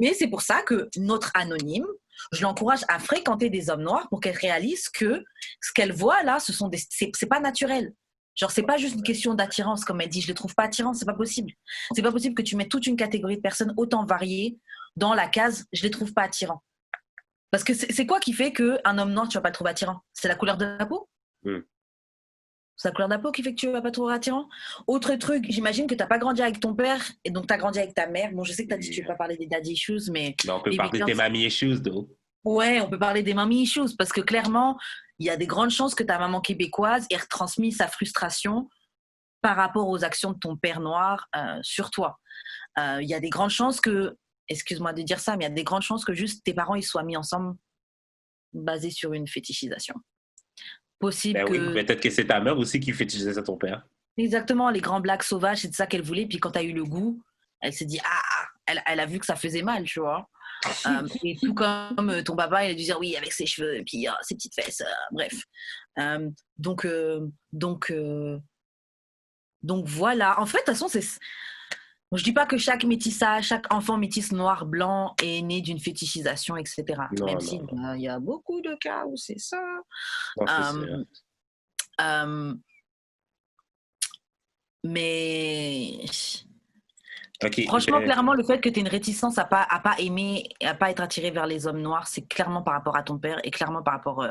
Mais c'est pour ça que notre anonyme, je l'encourage à fréquenter des hommes noirs pour qu'elle réalise que ce qu'elle voit là, c'est pas naturel. Genre, c'est pas juste une question d'attirance, comme elle dit. Je les trouve pas attirants, c'est pas possible. C'est pas possible que tu mettes toute une catégorie de personnes autant variées dans la case. Je les trouve pas attirants. Parce que c'est quoi qui fait qu'un homme noir, tu vas pas le trouver attirant? C'est la couleur de la peau? Hmm. C'est la couleur de la peau qui fait que tu vas pas le trouver attirant? Autre truc, j'imagine que t'as pas grandi avec ton père et donc t'as grandi avec ta mère. Bon, je sais que t'as dit que tu veux pas parler des daddy issues, mais Ben, on peut parler évidemment, des mamie issues, though. ouais, on peut parler des mommy issues parce que clairement, il y a des grandes chances que ta maman québécoise ait retransmis sa frustration par rapport aux actions de ton père noir sur toi. Il y a des grandes chances que, excuse-moi de dire ça, mais il y a des grandes chances que juste tes parents ils soient mis ensemble basés sur une fétichisation. Possible Ben oui, que, peut-être que c'est ta mère aussi qui fétichisait ça ton père. exactement, les grands blacks sauvages, c'est ça qu'elle voulait. Puis quand tu as eu le goût, elle s'est dit, elle a vu que ça faisait mal, tu vois. Et tout comme ton papa, il a dû dire oui avec ses cheveux et puis ses petites fesses, bref. Euh, donc, euh, donc, euh, donc voilà. En fait, de toute façon, je dis pas que chaque métissage, chaque enfant métis noir, blanc est né d'une fétichisation, etc. Même Non, si non, non. il y a beaucoup de cas où c'est ça. Non, c'est Euh, sûr. euh, mais OK, franchement, ben, clairement, le fait que tu aies une réticence à pas aimer, à pas être attiré vers les hommes noirs, c'est clairement par rapport à ton père et clairement par rapport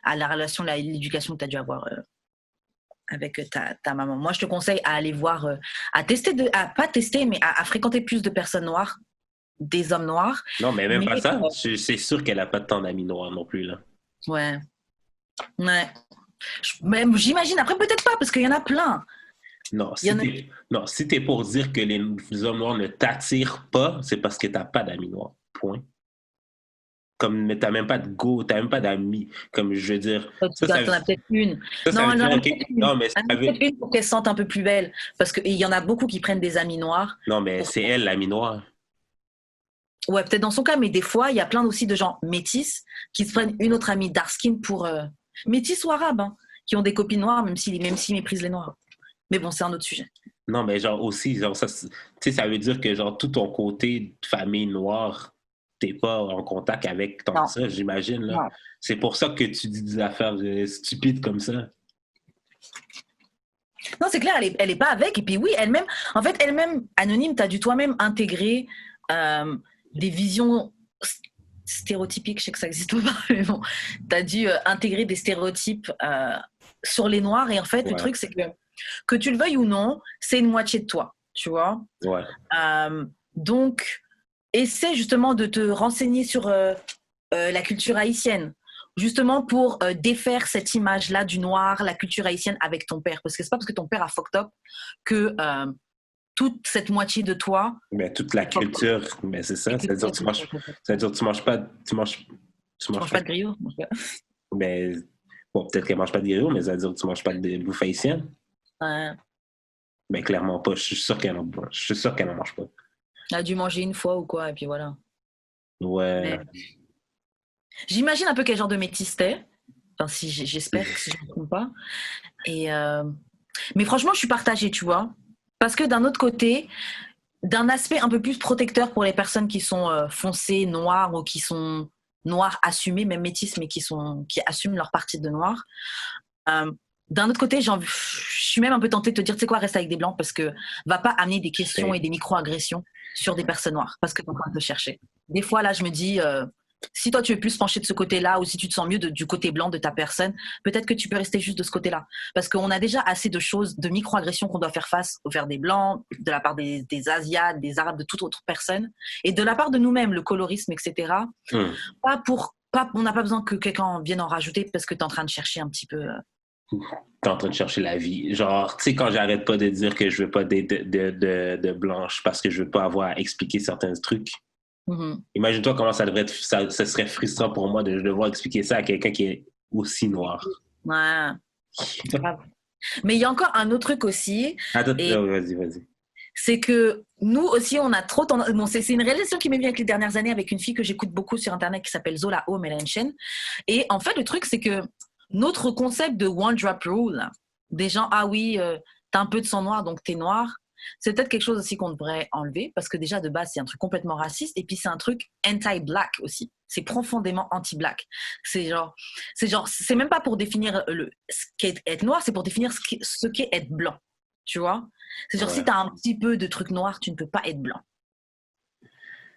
à la relation, l'éducation que tu as dû avoir avec ta maman. Moi, je te conseille à aller voir, à tester, à pas tester, mais à fréquenter plus de personnes noires, des hommes noirs. non, mais même Mais pas ça. C'est sûr qu'elle a pas tant d'amis noirs non plus, là. ouais, ouais. Même, j'imagine, après, peut-être pas, parce qu'il y en a plein. Non, Il y si en a... t'es, non, si t'es pour dire que les hommes noirs ne t'attirent pas, c'est parce que t'as pas d'amis noirs. Point. Comme, mais t'as même pas de go, t'as même pas d'amis. Comme je veux dire, T'en as peut-être une. ça Non, veut il y en dire, a OK, peut-être une. non, mais Il y en ça a veut, peut-être une pour qu'elle se sente un peu plus belle. Parce qu'il y en a beaucoup qui prennent des amis noirs. non, mais Pour... c'est elle, l'ami noir. Ouais, peut-être dans son cas, mais des fois, il y a plein aussi de gens métis qui se prennent une autre amie dark skin pour. Métis ou arabe, hein, qui ont des copines noires, même s'ils méprisent les noirs. Mais bon, c'est un autre sujet. Non, mais genre aussi, genre, ça, tu sais, ça veut dire que genre tout ton côté de famille noire, t'es pas en contact avec tant que Non, ça, j'imagine, là. non. C'est pour ça que tu dis des affaires stupides comme ça. Non, c'est clair, elle est pas avec. Et puis oui, elle-même, en fait, elle-même, anonyme, tu as dû toi-même intégrer euh, des visions stéréotypiques. Je sais que ça existe pas, mais bon, tu as dû intégrer des stéréotypes sur les noirs. Et en fait, le Ouais, truc, c'est que tu le veuilles ou non, c'est une moitié de toi, tu vois. ouais. Donc, essaie justement de te renseigner sur la culture haïtienne, justement pour défaire cette image-là du noir, la culture haïtienne avec ton père. Parce que c'est pas parce que ton père a fucked up que toute cette moitié de toi Mais toute la est fucked up. culture, mais c'est ça. Et que Ça veut dire que tu manges pas, tu tu manges manges pas, pas de griot. mais, bon, peut-être qu'elle mange pas de griot, mais ça veut dire que tu manges pas de bouffe haïtienne. Euh, Mais clairement pas. Je suis sûr qu'elle en mange pas. elle a dû manger une fois ou quoi, et puis voilà. Ouais. Mais j'imagine un peu quel genre de métis t'es. Enfin, si j'espère que si je ne me trompe pas. Et mais franchement, je suis partagée, tu vois. Parce que d'un autre côté, d'un aspect un peu plus protecteur pour les personnes qui sont foncées, noires ou qui sont noires assumées, même métisses, mais qui assument leur partie de noir. Euh, d'un autre côté, je suis même un peu tentée de te dire, tu sais quoi, reste avec des blancs parce que va pas amener des questions et des micro-agressions sur des personnes noires parce que t'es en train de te chercher. Des fois, là, je me dis, si toi tu veux plus pencher de ce côté-là ou si tu te sens mieux du côté blanc de ta personne, peut-être que tu peux rester juste de ce côté-là. Parce qu'on a déjà assez de choses, de micro-agressions qu'on doit faire face au vers des blancs, de la part des Asiates, des Arabes, de toute autre personne, et de la part de nous-mêmes, le colorisme, etc. On n'a pas besoin que quelqu'un vienne en rajouter parce que tu es en train de chercher un petit peu. T'es en train de chercher la vie. Genre, tu sais, quand j'arrête pas de dire que je veux pas de blanche parce que je veux pas avoir à expliquer certains trucs. Mm-hmm. Imagine-toi comment ça devrait être, ça serait frustrant pour moi de devoir expliquer ça à quelqu'un qui est aussi noir. Ouais. Mais il y a encore un autre truc aussi, Attends, et vas-y. c'est que nous aussi, on a trop tendance. Bon, c'est une réalisation qui m'est venue avec les dernières années avec une fille que j'écoute beaucoup sur Internet qui s'appelle Zola Home, elle a une chaîne. Et en fait, le truc, c'est que notre concept de One Drop Rule, des gens, ah oui, t'as un peu de sang noir, donc t'es noir, c'est peut-être quelque chose aussi qu'on devrait enlever parce que déjà de base c'est un truc complètement raciste et puis c'est un truc anti-black aussi. C'est profondément anti-black. C'est même pas pour définir ce qu'est être noir, c'est pour définir ce qu'est être blanc. Tu vois? C'est genre si t'as un petit peu de truc noir, tu ne peux pas être blanc.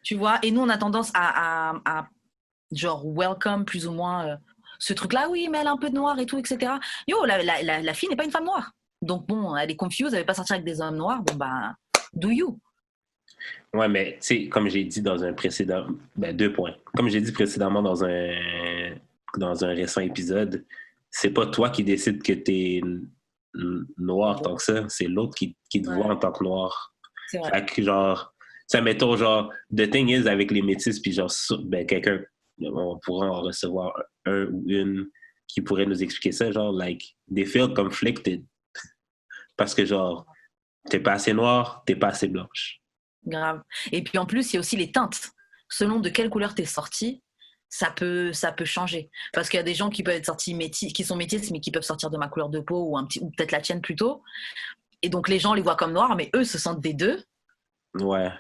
Tu vois? Et nous on a tendance à genre welcome plus ou moins ce truc-là, oui, mais elle a un peu de noir et tout, etc. Yo, la fille n'est pas une femme noire. Donc bon, elle est confuse, elle ne veut pas sortir avec des hommes noirs, bon bah, do you? Ouais, mais tu sais, comme j'ai dit dans un précédent, 2 points. Comme j'ai dit précédemment dans un récent épisode, c'est pas toi qui décides que t'es noir tant que ça, c'est l'autre qui te voit en tant que noir. C'est vrai. Fait que genre, ça mettons genre, the thing is avec les métis, puis genre, quelqu'un, on pourra en recevoir un ou une qui pourrait nous expliquer ça, genre, like, they feel conflicted. Parce que genre, t'es pas assez noir, t'es pas assez blanche. Grave. Et puis en plus, il y a aussi les teintes. Selon de quelle couleur t'es sorti, ça peut changer. Parce qu'il y a des gens qui peuvent être sortis qui sont métis, mais qui peuvent sortir de ma couleur de peau ou peut-être la tienne plutôt. Et donc les gens les voient comme noirs, mais eux se sentent des deux. Ouais.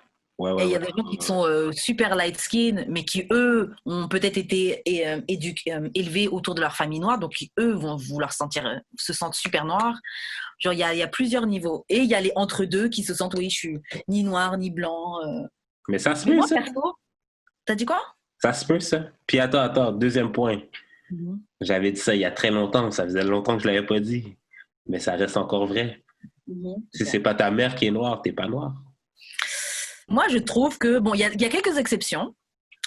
Et il y a des gens qui sont super light skin, mais qui, eux, ont peut-être été élevés autour de leur famille noire, donc qui, eux, vont vouloir se sentent super noirs. Genre, il y a plusieurs niveaux. Et il y a les entre-deux qui se sentent, oui, je suis ni noir, ni blanc. Mais ça se Mais peut, moi, ça. perso, t'as dit quoi? Ça se peut, ça. Puis attends, deuxième point. Mm-hmm. J'avais dit ça il y a très longtemps, ça faisait longtemps que je l'avais pas dit. Mais ça reste encore vrai. Mm-hmm. Si c'est pas ta mère qui est noire, t'es pas noir. Moi, je trouve que, bon, il y a quelques exceptions,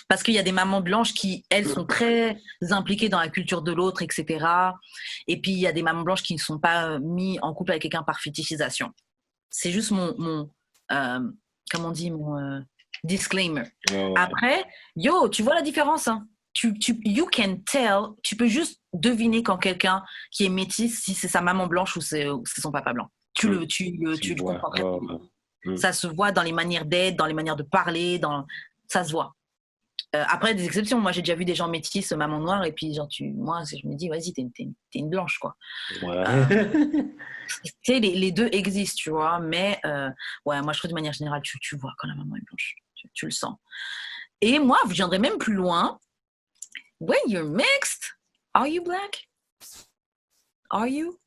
parce qu'il y a des mamans blanches qui, elles, sont très impliquées dans la culture de l'autre, etc. Et puis, il y a des mamans blanches qui ne sont pas mises en couple avec quelqu'un par fétichisation. C'est juste mon comment on dit, mon disclaimer. Ouais. Après, yo, tu vois la différence, hein? You can tell, tu peux juste deviner quand quelqu'un qui est métis, si c'est sa maman blanche ou c'est son papa blanc. Tu le comprends très bien. Ça se voit dans les manières d'être, dans les manières de parler, ça se voit. Après, des exceptions. Moi, j'ai déjà vu des gens métis, maman noire, et puis genre, moi, je me dis, vas-y, t'es une blanche, quoi. Ouais. Tu sais, les deux existent, tu vois, mais ouais, moi, je trouve de manière générale, tu vois quand la maman est blanche, tu le sens. Et moi, je viendrais même plus loin. When you're mixed, are you black? Are you?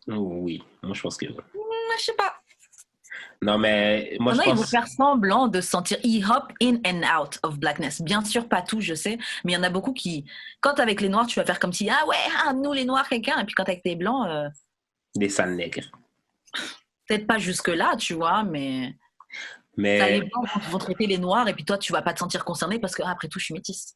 Oui, moi, je pense que oui. Je sais pas. Non, mais moi, je Ils vont pense... faire semblant de se sentir hop in and out of blackness. Bien sûr, pas tous, je sais, mais il y en a beaucoup qui, quand avec les noirs, tu vas faire comme si, ah ouais, nous les noirs, quelqu'un, et puis quand avec les blancs, Des sales nègres. peut-être pas jusque-là, tu vois, mais les blancs vont traiter les noirs, et puis toi, tu vas pas te sentir concerné parce que, après tout, je suis métisse.